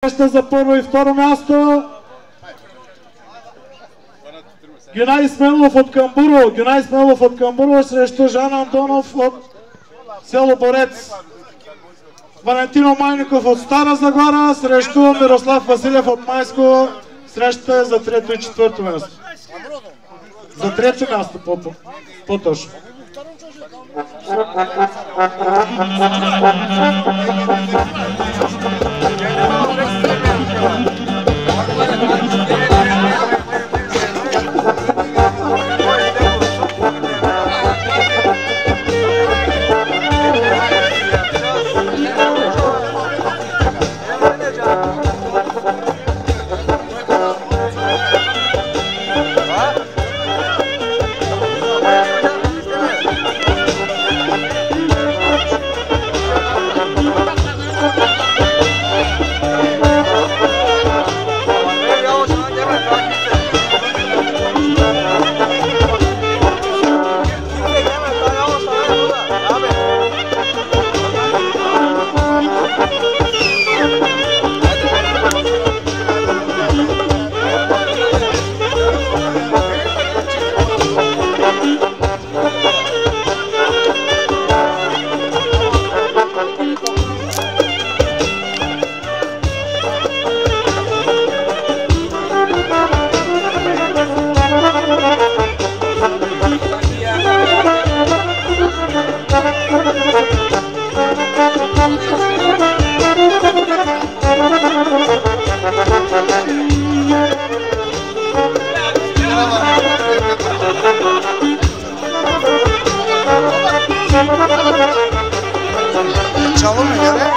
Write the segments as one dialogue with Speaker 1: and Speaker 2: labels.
Speaker 1: За първо и второ място Геннадий Смелов от Камбурово. Геннадий Смелов от Камбурово срещу Жан Антонов от село Борец. Валентино Майников от Стара Загора срещу Мирослав Василев от Майско. Срещата е за трето и четвърто място. За трето място по-точно.
Speaker 2: Çalım yere.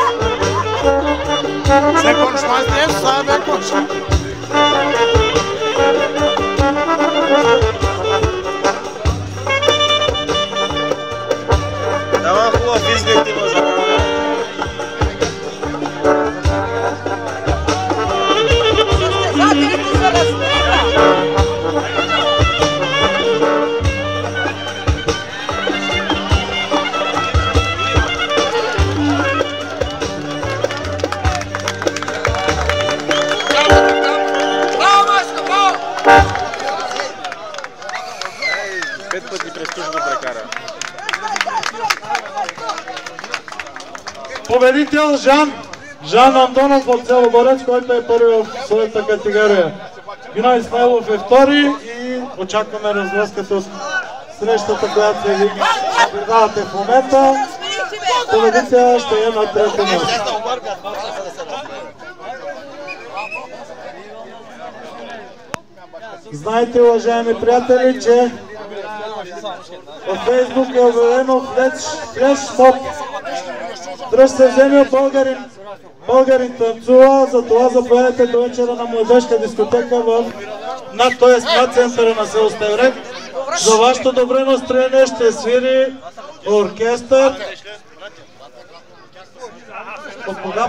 Speaker 2: Sen konuşmaz diye sağ ben konuşayım.
Speaker 3: Tamam, хубаво, изгледайте го за камера. Пет пъти през тук го прекара.
Speaker 1: Победител Жан Антонов от село Борец, който е първи в своята категория. Геннадий Смелов е втори и очакваме развръзката от срещата, която се наблюдавате в момента. Победител ще е на трето място. Знаете, уважаеми приятели, че във Фейсбук е обявено флешмоб. Дръж се вземе българин танцува, затова заповядайте до вечера на младежка дискотека над центъра на село Стеврек. За вашето добре настроение ще свири оркестър.